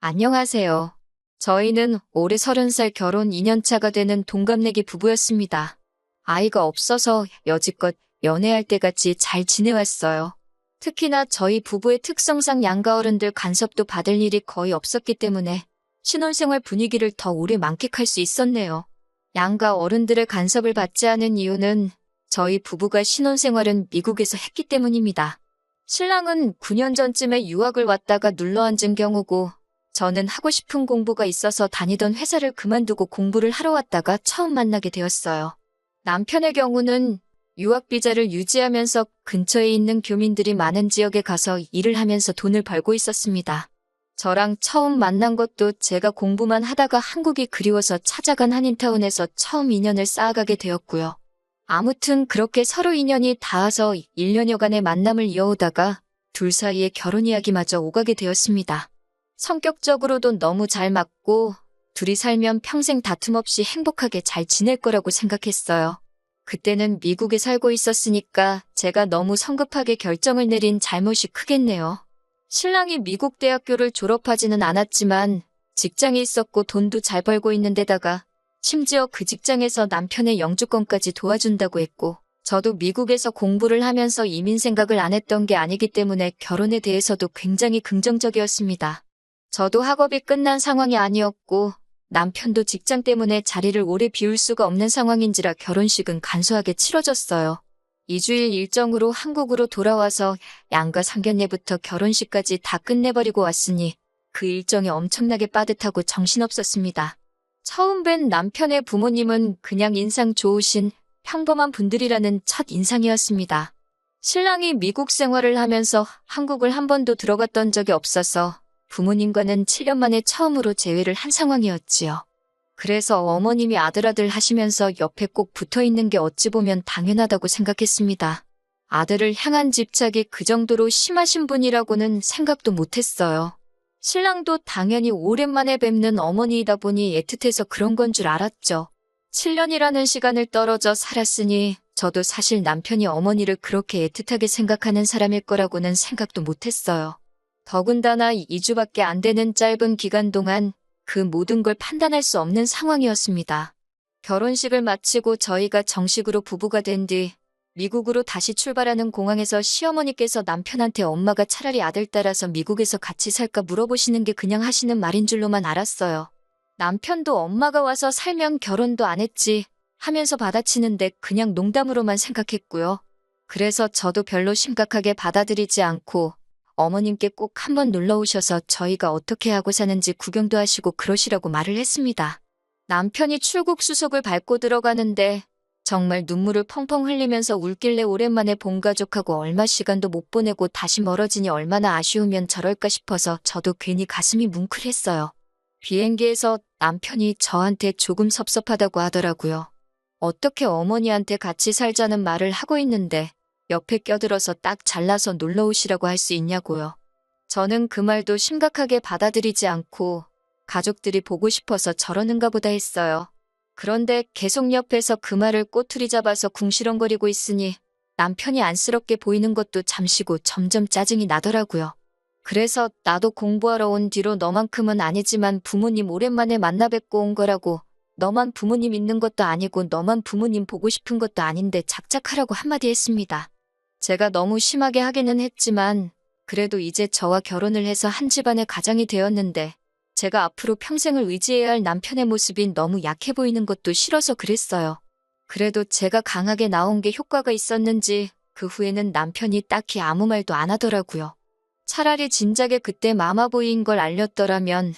안녕하세요. 저희는 올해 30살 결혼 2년차가 되는 동갑내기 부부였습니다. 아이가 없어서 여지껏 연애할 때같이 잘 지내왔어요. 특히나 저희 부부의 특성상 양가 어른들 간섭도 받을 일이 거의 없었기 때문에 신혼생활 분위기를 더 오래 만끽할 수 있었네요. 양가 어른들의 간섭을 받지 않은 이유는 저희 부부가 신혼생활은 미국에서 했기 때문입니다. 신랑은 9년 전쯤에 유학을 왔다가 눌러앉은 경우고 저는 하고 싶은 공부가 있어서 다니던 회사를 그만두고 공부를 하러 왔다가 처음 만나게 되었어요. 남편의 경우는 유학 비자를 유지하면서 근처에 있는 교민들이 많은 지역에 가서 일을 하면서 돈을 벌고 있었습니다. 저랑 처음 만난 것도 제가 공부만 하다가 한국이 그리워서 찾아간 한인타운에서 처음 인연을 쌓아가게 되었고요. 아무튼 그렇게 서로 인연이 닿아서 1년여간의 만남을 이어오다가 둘 사이에 결혼 이야기마저 오가게 되었습니다. 성격적으로도 너무 잘 맞고 둘이 살면 평생 다툼 없이 행복하게 잘 지낼 거라고 생각했어요. 그때는 미국에 살고 있었으니까 제가 너무 성급하게 결정을 내린 잘못이 크겠네요. 신랑이 미국 대학교를 졸업하지는 않았지만 직장이 있었고 돈도 잘 벌고 있는 데다가 심지어 그 직장에서 남편의 영주권까지 도와준다고 했고 저도 미국에서 공부를 하면서 이민 생각을 안 했던 게 아니기 때문에 결혼에 대해서도 굉장히 긍정적이었습니다. 저도 학업이 끝난 상황이 아니었고 남편도 직장 때문에 자리를 오래 비울 수가 없는 상황인지라 결혼식은 간소하게 치러졌어요. 2주일 일정으로 한국으로 돌아와서 양가 상견례부터 결혼식까지 다 끝내버리고 왔으니 그 일정이 엄청나게 빠듯하고 정신없었습니다. 처음 뵌 남편의 부모님은 그냥 인상 좋으신 평범한 분들이라는 첫 인상이었습니다. 신랑이 미국 생활을 하면서 한국을 한 번도 들어갔던 적이 없어서 부모님과는 7년 만에 처음으로 재회를 한 상황이었지요. 그래서 어머님이 아들 하시면서 옆에 꼭 붙어있는 게 어찌 보면 당연하다고 생각했습니다. 아들을 향한 집착이 그 정도로 심하신 분이라고는 생각도 못했어요. 신랑도 당연히 오랜만에 뵙는 어머니이다 보니 애틋해서 그런 건 줄 알았죠. 7년이라는 시간을 떨어져 살았으니 저도 사실 남편이 어머니를 그렇게 애틋하게 생각하는 사람일 거라고는 생각도 못했어요. 더군다나 2주밖에 안 되는 짧은 기간 동안 그 모든 걸 판단할 수 없는 상황이었습니다. 결혼식을 마치고 저희가 정식으로 부부가 된 뒤 미국으로 다시 출발하는 공항에서 시어머니께서 남편한테 엄마가 차라리 아들 따라서 미국에서 같이 살까 물어보시는 게 그냥 하시는 말인 줄로만 알았어요. 남편도 엄마가 와서 살면 결혼도 안 했지 하면서 받아치는데 그냥 농담으로만 생각했고요. 그래서 저도 별로 심각하게 받아들이지 않고 어머님께 꼭 한번 놀러 오셔서 저희가 어떻게 하고 사는지 구경도 하시고 그러시라고 말을 했습니다. 남편이 출국 수속을 밟고 들어가는데 정말 눈물을 펑펑 흘리면서 울길래 오랜만에 본 가족하고 얼마 시간도 못 보내고 다시 멀어지니 얼마나 아쉬우면 저럴까 싶어서 저도 괜히 가슴이 뭉클했어요. 비행기에서 남편이 저한테 조금 섭섭하다고 하더라고요. 어떻게 어머니한테 같이 살자는 말을 하고 있는데 옆에 껴들어서 딱 잘라서 놀러 오시라고 할 수 있냐고요. 저는 그 말도 심각하게 받아들이지 않고 가족들이 보고 싶어서 저러는가 보다 했어요. 그런데 계속 옆에서 그 말을 꼬투리 잡아서 궁시렁거리고 있으니 남편이 안쓰럽게 보이는 것도 잠시고 점점 짜증이 나더라고요. 그래서 나도 공부하러 온 뒤로 너만큼은 아니지만 부모님 오랜만에 만나 뵙고 온 거라고 너만 부모님 있는 것도 아니고 너만 부모님 보고 싶은 것도 아닌데 작작하라고 한마디 했습니다. 제가 너무 심하게 하기는 했지만 그래도 이제 저와 결혼을 해서 한 집안의 가장이 되었는데 제가 앞으로 평생을 의지해야 할 남편의 모습이 너무 약해 보이는 것도 싫어서 그랬어요. 그래도 제가 강하게 나온 게 효과가 있었는지 그 후에는 남편이 딱히 아무 말도 안 하더라고요. 차라리 진작에 그때 마마보이인 걸 알렸더라면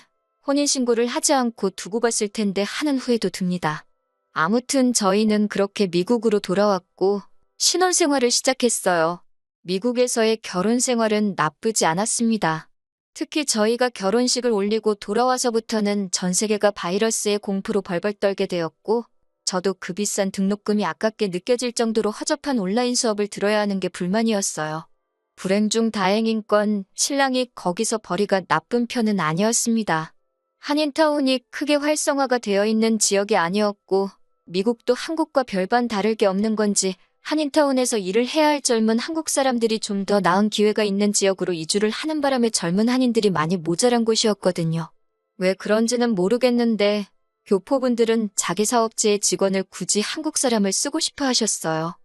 혼인신고를 하지 않고 두고 봤을 텐데 하는 후회도 듭니다. 아무튼 저희는 그렇게 미국으로 돌아왔고 신혼생활을 시작했어요. 미국에서의 결혼 생활은 나쁘지 않았습니다. 특히 저희가 결혼식을 올리고 돌아와서부터는 전 세계가 바이러스의 공포로 벌벌 떨게 되었고 저도 그 비싼 등록금이 아깝게 느껴질 정도로 허접한 온라인 수업을 들어야 하는 게 불만이었어요. 불행 중 다행인 건 신랑이 거기서 벌이가 나쁜 편은 아니었습니다. 한인타운이 크게 활성화가 되어 있는 지역이 아니었고 미국도 한국과 별반 다를 게 없는 건지 한인타운에서 일을 해야 할 젊은 한국 사람들이 좀 더 나은 기회가 있는 지역으로 이주를 하는 바람에 젊은 한인들이 많이 모자란 곳이었거든요. 왜 그런지는 모르겠는데 교포분들은 자기 사업지의 직원을 굳이 한국 사람을 쓰고 싶어 하셨어요.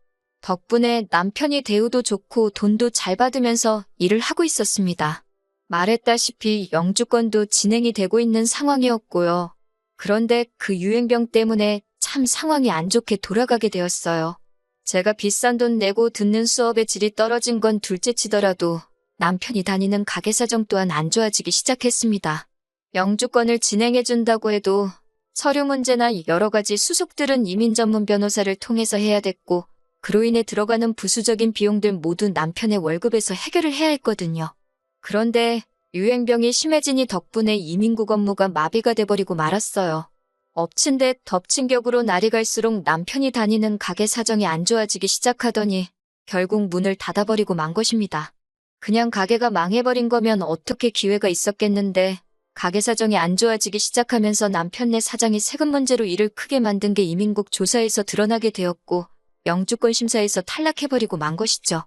덕분에 남편이 대우도 좋고 돈도 잘 받으면서 일을 하고 있었습니다. 말했다시피 영주권도 진행이 되고 있는 상황이었고요. 그런데 그 유행병 때문에 참 상황이 안 좋게 돌아가게 되었어요. 제가 비싼 돈 내고 듣는 수업의 질이 떨어진 건 둘째치더라도 남편이 다니는 가게 사정 또한 안 좋아지기 시작했습니다. 영주권을 진행해준다고 해도 서류 문제나 여러 가지 수속들은 이민 전문 변호사를 통해서 해야 됐고 그로 인해 들어가는 부수적인 비용들 모두 남편의 월급에서 해결을 해야 했거든요. 그런데 유행병이 심해지니 덕분에 이민국 업무가 마비가 돼버리고 말았어요. 엎친 데 덮친 격으로 날이 갈수록 남편이 다니는 가게 사정이 안 좋아지기 시작하더니 결국 문을 닫아버리고 만 것입니다. 그냥 가게가 망해버린 거면 어떻게 기회가 있었겠는데 가게 사정이 안 좋아지기 시작하면서 남편네 사장이 세금 문제로 일을 크게 만든 게 이민국 조사에서 드러나게 되었고 영주권 심사에서 탈락해버리고 만 것이죠.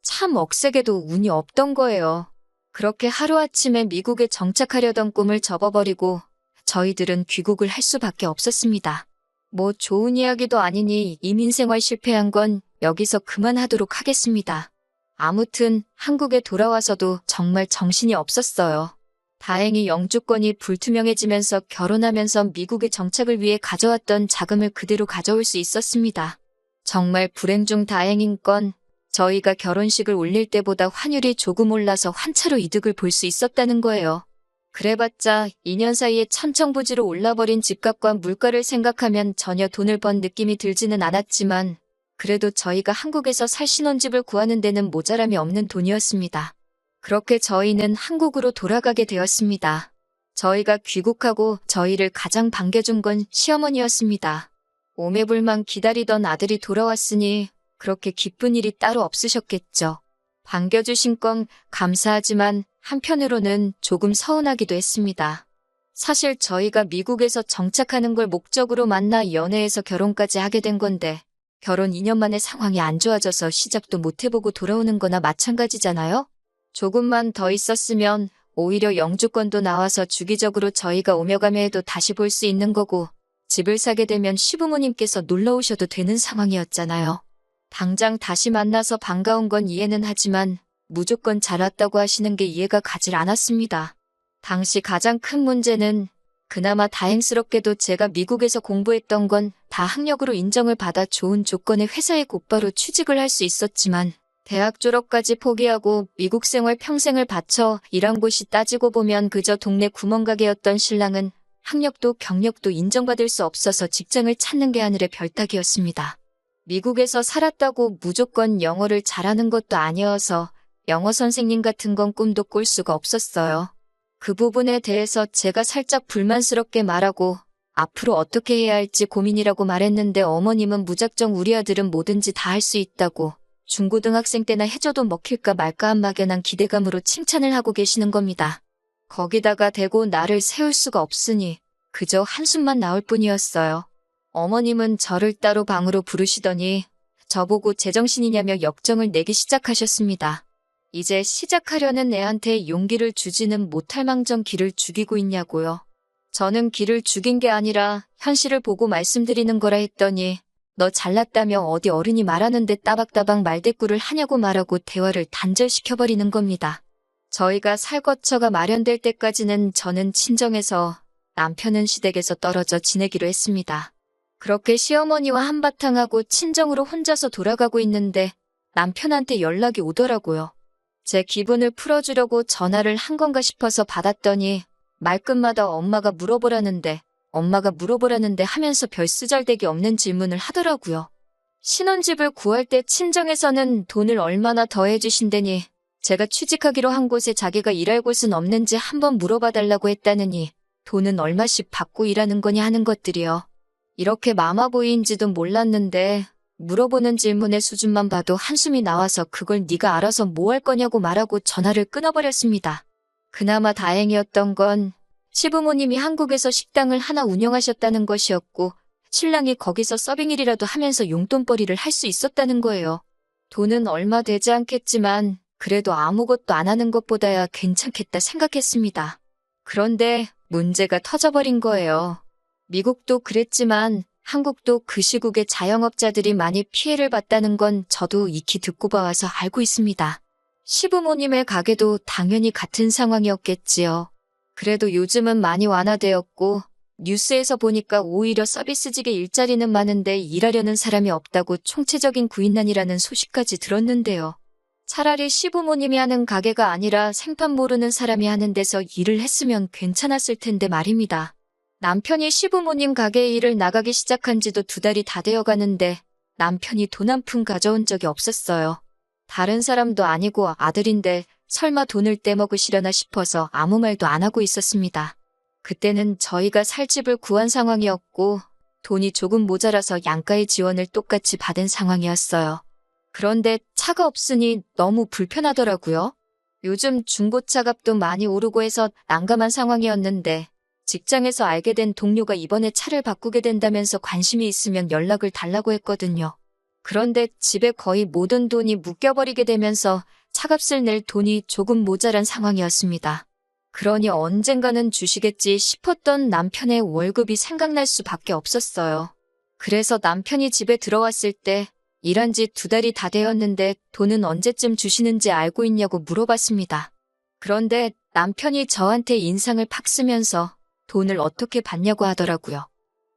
참 억세게도 운이 없던 거예요. 그렇게 하루아침에 미국에 정착하려던 꿈을 접어버리고 저희들은 귀국을 할 수밖에 없었습니다. 뭐 좋은 이야기도 아니니 이민 생활 실패한 건 여기서 그만하도록 하겠습니다. 아무튼 한국에 돌아와서도 정말 정신이 없었어요. 다행히 영주권이 불투명해지면서 결혼하면서 미국에 정착을 위해 가져왔던 자금을 그대로 가져올 수 있었습니다. 정말 불행 중 다행인 건 저희가 결혼식을 올릴 때보다 환율이 조금 올라서 환차로 이득을 볼 수 있었다는 거예요. 그래봤자 2년 사이에 천정부지로 올라버린 집값과 물가를 생각하면 전혀 돈을 번 느낌이 들지는 않았지만 그래도 저희가 한국에서 살 신혼집을 구하는 데는 모자람이 없는 돈이었습니다. 그렇게 저희는 한국으로 돌아가게 되었습니다. 저희가 귀국하고 저희를 가장 반겨준 건 시어머니였습니다. 오매불만 기다리던 아들이 돌아왔으니 그렇게 기쁜 일이 따로 없으셨겠죠. 반겨주신 건 감사하지만 한편으로는 조금 서운하기도 했습니다. 사실 저희가 미국에서 정착하는 걸 목적으로 만나 연애해서 결혼까지 하게 된 건데 결혼 2년 만에 상황이 안 좋아져서 시작도 못 해보고 돌아오는 거나 마찬가지잖아요? 조금만 더 있었으면 오히려 영주권도 나와서 주기적으로 저희가 오며 가며 해도 다시 볼 수 있는 거고 집을 사게 되면 시부모님께서 놀러 오셔도 되는 상황이었잖아요. 당장 다시 만나서 반가운 건 이해는 하지만 무조건 잘 왔다고 하시는 게 이해가 가질 않았습니다. 당시 가장 큰 문제는 그나마 다행스럽게도 제가 미국에서 공부했던 건 다 학력으로 인정을 받아 좋은 조건의 회사에 곧바로 취직을 할 수 있었지만 대학 졸업까지 포기하고 미국 생활 평생을 바쳐 일한 곳이 따지고 보면 그저 동네 구멍가게였던 신랑은 학력도 경력도 인정받을 수 없어서 직장을 찾는 게 하늘의 별따기였습니다. 미국에서 살았다고 무조건 영어를 잘하는 것도 아니어서 영어 선생님 같은 건 꿈도 꿀 수가 없었어요. 그 부분에 대해서 제가 살짝 불만스럽게 말하고 앞으로 어떻게 해야 할지 고민이라고 말했는데 어머님은 무작정 우리 아들은 뭐든지 다 할 수 있다고 중고등학생 때나 해줘도 먹힐까 말까 한 막연한 기대감으로 칭찬을 하고 계시는 겁니다. 거기다가 대고 나를 세울 수가 없으니 그저 한숨만 나올 뿐이었어요. 어머님은 저를 따로 방으로 부르시더니 저보고 제정신이냐며 역정을 내기 시작하셨습니다. 이제 시작하려는 애한테 용기를 주지는 못할 망정 기를 죽이고 있냐고요. 저는 기를 죽인 게 아니라 현실을 보고 말씀드리는 거라 했더니 너 잘났다며 어디 어른이 말하는데 따박따박 말대꾸를 하냐고 말하고 대화를 단절시켜버리는 겁니다. 저희가 살 거처가 마련될 때까지는 저는 친정에서 남편은 시댁에서 떨어져 지내기로 했습니다. 그렇게 시어머니와 한바탕 하고 친정으로 혼자서 돌아가고 있는데 남편한테 연락이 오더라고요. 제 기분을 풀어주려고 전화를 한 건가 싶어서 받았더니 말끝마다 엄마가 물어보라는데 하면서 별 쓰잘데기 없는 질문을 하더라고요. 신혼집을 구할 때 친정에서는 돈을 얼마나 더 해주신다니 제가 취직하기로 한 곳에 자기가 일할 곳은 없는지 한번 물어봐달라고 했다느니 돈은 얼마씩 받고 일하는 거냐 하는 것들이요. 이렇게 마마보이인지도 몰랐는데 물어보는 질문의 수준만 봐도 한숨이 나와서 그걸 네가 알아서 뭐 할 거냐고 말하고 전화를 끊어버렸습니다. 그나마 다행이었던 건 시부모님이 한국에서 식당을 하나 운영하셨다는 것이었고 신랑이 거기서 서빙일이라도 하면서 용돈벌이를 할 수 있었다는 거예요. 돈은 얼마 되지 않겠지만 그래도 아무것도 안 하는 것보다야 괜찮겠다 생각했습니다. 그런데 문제가 터져버린 거예요. 미국도 그랬지만 한국도 그 시국에 자영업자들이 많이 피해를 봤다는 건 저도 익히 듣고 봐와서 알고 있습니다. 시부모님의 가게도 당연히 같은 상황이었겠지요. 그래도 요즘은 많이 완화되었고 뉴스에서 보니까 오히려 서비스직의 일자리는 많은데 일하려는 사람이 없다고 총체적인 구인난이라는 소식까지 들었는데요. 차라리 시부모님이 하는 가게가 아니라 생판 모르는 사람이 하는 데서 일을 했으면 괜찮았을 텐데 말입니다. 남편이 시부모님 가게에 일을 나가기 시작한 지도 2달이 다 되어 가는데 남편이 돈 한 푼 가져온 적이 없었어요. 다른 사람도 아니고 아들인데 설마 돈을 떼먹으시려나 싶어서 아무 말도 안 하고 있었습니다. 그때는 저희가 살 집을 구한 상황이었고 돈이 조금 모자라서 양가의 지원을 똑같이 받은 상황이었어요. 그런데 차가 없으니 너무 불편하더라고요. 요즘 중고차 값도 많이 오르고 해서 난감한 상황이었는데 직장에서 알게 된 동료가 이번에 차를 바꾸게 된다면서 관심이 있으면 연락을 달라고 했거든요. 그런데 집에 거의 모든 돈이 묶여버리게 되면서 차값을 낼 돈이 조금 모자란 상황이었습니다. 그러니 언젠가는 주시겠지 싶었던 남편의 월급이 생각날 수밖에 없었어요. 그래서 남편이 집에 들어왔을 때 일한 지 2달이 다 되었는데 돈은 언제쯤 주시는지 알고 있냐고 물어봤습니다. 그런데 남편이 저한테 인상을 팍 쓰면서 돈을 어떻게 받냐고 하더라고요.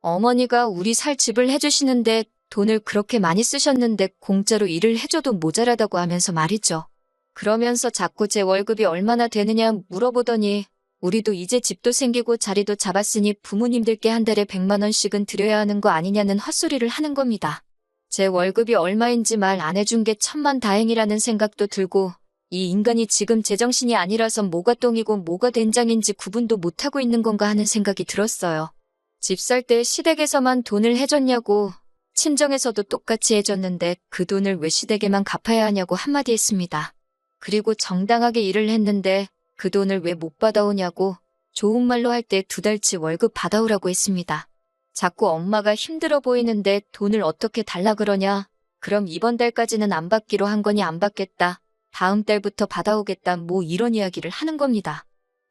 어머니가 우리 살 집을 해주시는데 돈을 그렇게 많이 쓰셨는데 공짜로 일을 해줘도 모자라다고 하면서 말이죠. 그러면서 자꾸 제 월급이 얼마나 되느냐 물어보더니 우리도 이제 집도 생기고 자리도 잡았으니 부모님들께 한 달에 100만 원씩은 드려야 하는 거 아니냐는 헛소리를 하는 겁니다. 제 월급이 얼마인지 말 안 해준 게 천만다행이라는 생각도 들고 이 인간이 지금 제정신이 아니라서 뭐가 똥이고 뭐가 된장인지 구분도 못하고 있는 건가 하는 생각이 들었어요. 집 살 때 시댁에서만 돈을 해줬냐고 친정에서도 똑같이 해줬는데 그 돈을 왜 시댁에만 갚아야 하냐고 한마디 했습니다. 그리고 정당하게 일을 했는데 그 돈을 왜 못 받아오냐고 좋은 말로 할 때 2달치 월급 받아오라고 했습니다. 자꾸 엄마가 힘들어 보이는데 돈을 어떻게 달라 그러냐. 그럼 이번 달까지는 안 받기로 한 거니 안 받겠다. 다음 달부터 받아오겠다. 뭐 이런 이야기를 하는 겁니다.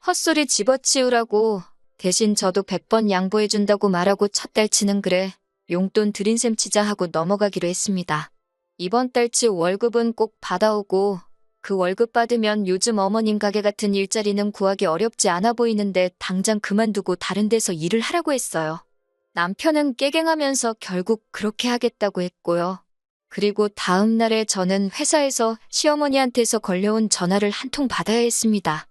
헛소리 집어치우라고 대신 저도 100번 양보해준다고 말하고 첫 달치는 그래. 용돈 드린 셈 치자 하고 넘어가기로 했습니다. 이번 달치 월급은 꼭 받아오고 그 월급 받으면 요즘 어머님 가게 같은 일자리는 구하기 어렵지 않아 보이는데 당장 그만두고 다른 데서 일을 하라고 했어요. 남편은 깨갱하면서 결국 그렇게 하겠다고 했고요. 그리고 다음 날에 저는 회사에서 시어머니한테서 걸려온 전화를 한 통 받아야 했습니다.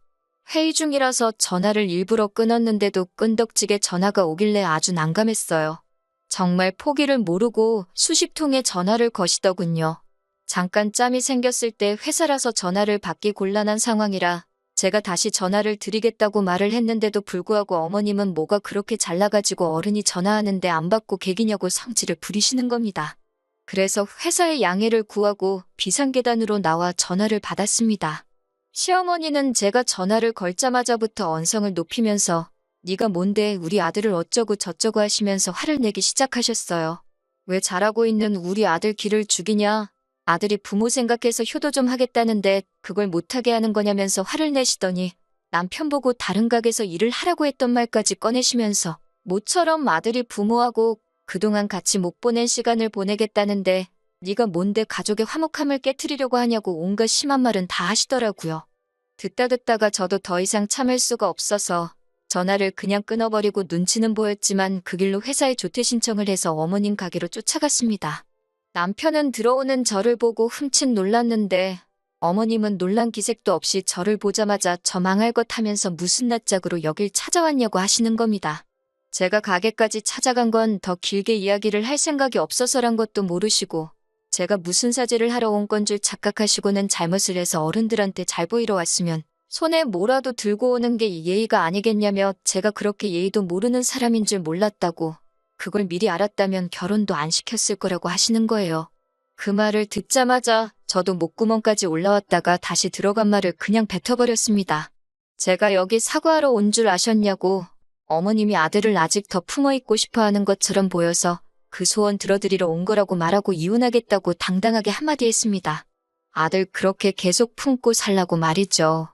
회의 중이라서 전화를 일부러 끊었는데도 끈덕지게 전화가 오길래 아주 난감했어요. 정말 포기를 모르고 수십 통의 전화를 거시더군요. 잠깐 짬이 생겼을 때 회사라서 전화를 받기 곤란한 상황이라 제가 다시 전화를 드리겠다고 말을 했는데도 불구하고 어머님은 뭐가 그렇게 잘나가지고 어른이 전화하는데 안 받고 개기냐고 성질을 부리시는 겁니다. 그래서 회사의 양해를 구하고 비상계단으로 나와 전화를 받았습니다. 시어머니는 제가 전화를 걸자마자부터 언성을 높이면서 네가 뭔데 우리 아들을 어쩌고 저쩌고 하시면서 화를 내기 시작하셨어요. 왜 잘하고 있는 우리 아들 기를 죽이냐? 아들이 부모 생각해서 효도 좀 하겠다는데 그걸 못하게 하는 거냐면서 화를 내시더니 남편 보고 다른 가게에서 일을 하라고 했던 말까지 꺼내시면서 모처럼 아들이 부모하고 그동안 같이 못 보낸 시간을 보내겠다는데 네가 뭔데 가족의 화목함을 깨트리려고 하냐고 온갖 심한 말은 다 하시더라고요. 듣다가 저도 더 이상 참을 수가 없어서 전화를 그냥 끊어버리고 눈치는 보였지만 그 길로 회사에 조퇴 신청을 해서 어머님 가게로 쫓아갔습니다. 남편은 들어오는 저를 보고 흠칫 놀랐는데 어머님은 놀란 기색도 없이 저를 보자마자 저 망할 것 하면서 무슨 낯짝으로 여길 찾아왔냐고 하시는 겁니다. 제가 가게까지 찾아간 건 더 길게 이야기를 할 생각이 없어서란 것도 모르시고 제가 무슨 사죄를 하러 온 건 줄 착각하시고는 잘못을 해서 어른들한테 잘 보이러 왔으면 손에 뭐라도 들고 오는 게 예의가 아니겠냐며 제가 그렇게 예의도 모르는 사람인 줄 몰랐다고 그걸 미리 알았다면 결혼도 안 시켰을 거라고 하시는 거예요. 그 말을 듣자마자 저도 목구멍까지 올라왔다가 다시 들어간 말을 그냥 뱉어버렸습니다. 제가 여기 사과하러 온 줄 아셨냐고 어머님이 아들을 아직 더 품어있고 싶어하는 것처럼 보여서 그 소원 들어드리러 온 거라고 말하고 이혼하겠다고 당당하게 한마디 했습니다. 아들 그렇게 계속 품고 살라고 말이죠.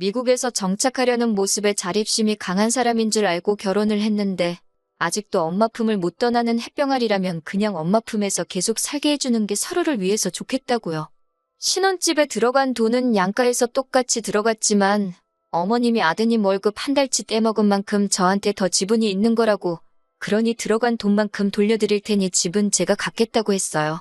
미국에서 정착하려는 모습에 자립심이 강한 사람인 줄 알고 결혼을 했는데 아직도 엄마 품을 못 떠나는 햇병아리라면 그냥 엄마 품에서 계속 살게 해주는 게 서로를 위해서 좋겠다고요. 신혼집에 들어간 돈은 양가에서 똑같이 들어갔지만 어머님이 아드님 월급 한 달치 떼먹은 만큼 저한테 더 지분이 있는 거라고, 그러니 들어간 돈만큼 돌려드릴 테니 집은 제가 갖겠다고 했어요.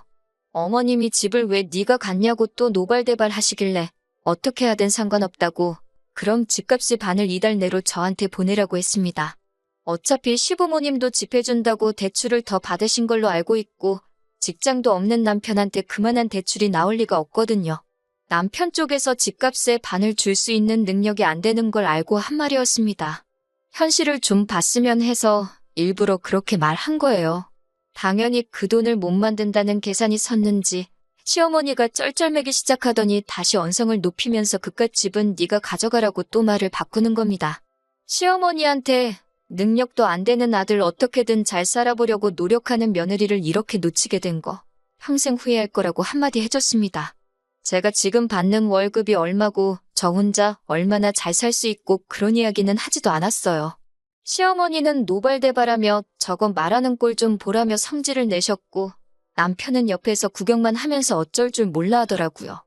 어머님이 집을 왜 네가 갖냐고 또 노발대발 하시길래 어떻게 하든 상관없다고, 그럼 집값의 반을 이달 내로 저한테 보내라고 했습니다. 어차피 시부모님도 집 해준다고 대출을 더 받으신 걸로 알고 있고 직장도 없는 남편한테 그만한 대출이 나올 리가 없거든요. 남편 쪽에서 집값의 반을 줄 수 있는 능력이 안 되는 걸 알고 한 말이었습니다. 현실을 좀 봤으면 해서 일부러 그렇게 말한 거예요. 당연히 그 돈을 못 만든다는 계산이 섰는지 시어머니가 쩔쩔매기 시작하더니 다시 언성을 높이면서 그깟 집은 네가 가져가라고 또 말을 바꾸는 겁니다. 시어머니한테 능력도 안 되는 아들 어떻게든 잘 살아보려고 노력하는 며느리를 이렇게 놓치게 된 거 평생 후회할 거라고 한마디 해줬습니다. 제가 지금 받는 월급이 얼마고 저 혼자 얼마나 잘 살 수 있고 그런 이야기는 하지도 않았어요. 시어머니는 노발대발하며 저거 말하는 꼴 좀 보라며 성질을 내셨고 남편은 옆에서 구경만 하면서 어쩔 줄 몰라 하더라고요.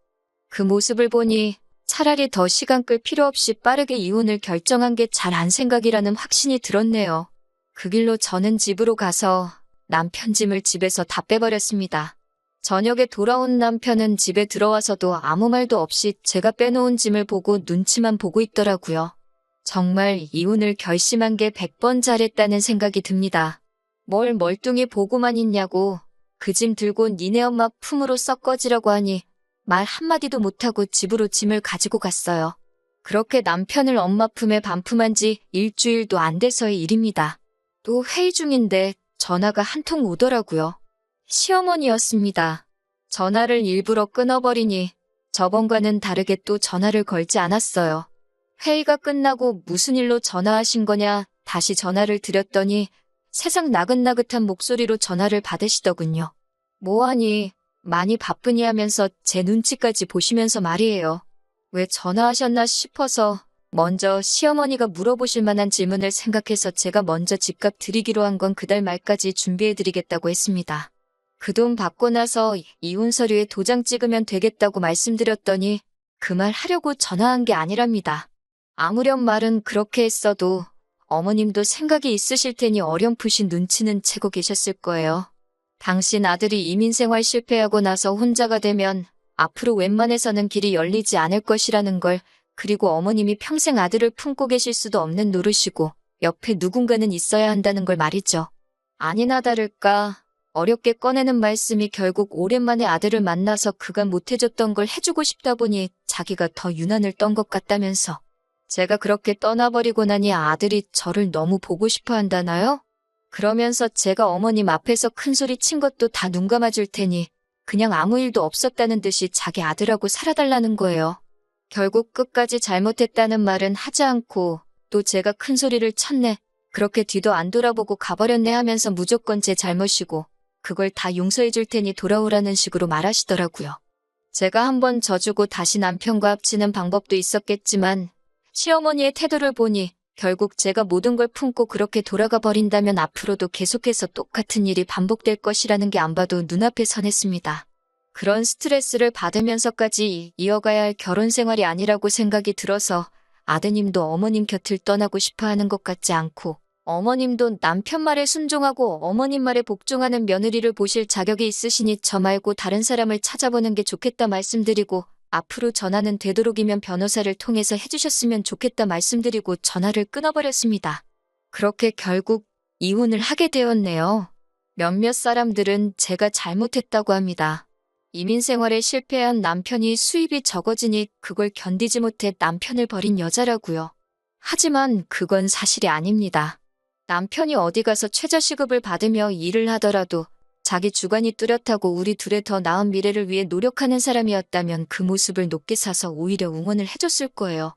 그 모습을 보니 차라리 더 시간 끌 필요 없이 빠르게 이혼을 결정한 게 잘한 생각이라는 확신이 들었네요. 그 길로 저는 집으로 가서 남편 짐을 집에서 다 빼버렸습니다. 저녁에 돌아온 남편은 집에 들어와서도 아무 말도 없이 제가 빼놓은 짐을 보고 눈치만 보고 있더라고요. 정말 이혼을 결심한 게 100번 잘했다는 생각이 듭니다. 뭘 멀뚱히 보고만 있냐고, 그 짐 들고 니네 엄마 품으로 썩 꺼지라고 하니 말 한마디도 못하고 집으로 짐을 가지고 갔어요. 그렇게 남편을 엄마 품에 반품한 지 일주일도 안 돼서의 일입니다. 또 회의 중인데 전화가 한 통 오더라고요. 시어머니였습니다. 전화를 일부러 끊어버리니 저번과는 다르게 또 전화를 걸지 않았어요. 회의가 끝나고 무슨 일로 전화하신 거냐 다시 전화를 드렸더니 세상 나긋나긋한 목소리로 전화를 받으시더군요. 뭐하니? 많이 바쁘니 하면서 제 눈치까지 보시면서 말이에요. 왜 전화하셨나 싶어서 먼저 시어머니가 물어보실 만한 질문을 생각해서 제가 먼저 집값 드리기로 한 건 그달 말까지 준비해드리겠다고 했습니다. 그 돈 받고 나서 이혼 서류에 도장 찍으면 되겠다고 말씀드렸더니 그 말 하려고 전화한 게 아니랍니다. 아무렴 말은 그렇게 했어도 어머님도 생각이 있으실 테니 어렴풋이 눈치는 채고 계셨을 거예요. 당신 아들이 이민생활 실패하고 나서 혼자가 되면 앞으로 웬만해서는 길이 열리지 않을 것이라는 걸, 그리고 어머님이 평생 아들을 품고 계실 수도 없는 노릇이고 옆에 누군가는 있어야 한다는 걸 말이죠. 아니나 다를까 어렵게 꺼내는 말씀이 결국 오랜만에 아들을 만나서 그간 못해줬던 걸 해주고 싶다 보니 자기가 더 유난을 떤 것 같다면서. 제가 그렇게 떠나버리고 나니 아들이 저를 너무 보고 싶어 한다나요? 그러면서 제가 어머님 앞에서 큰소리 친 것도 다 눈 감아줄 테니 그냥 아무 일도 없었다는 듯이 자기 아들하고 살아달라는 거예요. 결국 끝까지 잘못했다는 말은 하지 않고 또 제가 큰소리를 쳤네, 그렇게 뒤도 안 돌아보고 가버렸네 하면서 무조건 제 잘못이고 그걸 다 용서해줄 테니 돌아오라는 식으로 말하시더라고요. 제가 한번 져주고 다시 남편과 합치는 방법도 있었겠지만 시어머니의 태도를 보니 결국 제가 모든 걸 품고 그렇게 돌아가 버린다면 앞으로도 계속해서 똑같은 일이 반복될 것이라는 게 안 봐도 눈앞에 선했습니다. 그런 스트레스를 받으면서까지 이어가야 할 결혼 생활이 아니라고 생각이 들어서 아드님도 어머님 곁을 떠나고 싶어 하는 것 같지 않고 어머님도 남편 말에 순종하고 어머님 말에 복종하는 며느리를 보실 자격이 있으시니 저 말고 다른 사람을 찾아보는 게 좋겠다 말씀드리고 앞으로 전화는 되도록이면 변호사를 통해서 해주셨으면 좋겠다 말씀드리고 전화를 끊어버렸습니다. 그렇게 결국 이혼을 하게 되었네요. 몇몇 사람들은 제가 잘못했다고 합니다. 이민 생활에 실패한 남편이 수입이 적어지니 그걸 견디지 못해 남편을 버린 여자라고요. 하지만 그건 사실이 아닙니다. 남편이 어디 가서 최저시급을 받으며 일을 하더라도 자기 주관이 뚜렷하고 우리 둘의 더 나은 미래를 위해 노력하는 사람이었다면 그 모습을 높게 사서 오히려 응원을 해줬을 거예요.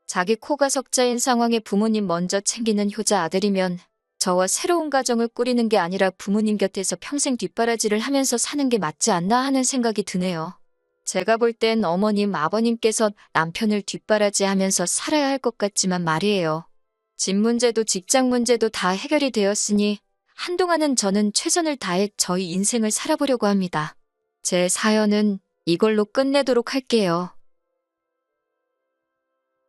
자기 코가 석자인 상황에 부모님 먼저 챙기는 효자 아들이면 저와 새로운 가정을 꾸리는 게 아니라 부모님 곁에서 평생 뒷바라지를 하면서 사는 게 맞지 않나 하는 생각이 드네요. 제가 볼 땐 어머님, 아버님께서 남편을 뒷바라지하면서 살아야 할 것 같지만 말이에요. 집 문제도 직장 문제도 다 해결이 되었으니 한동안은 저는 최선을 다해 저희 인생을 살아보려고 합니다. 제 사연은 이걸로 끝내도록 할게요.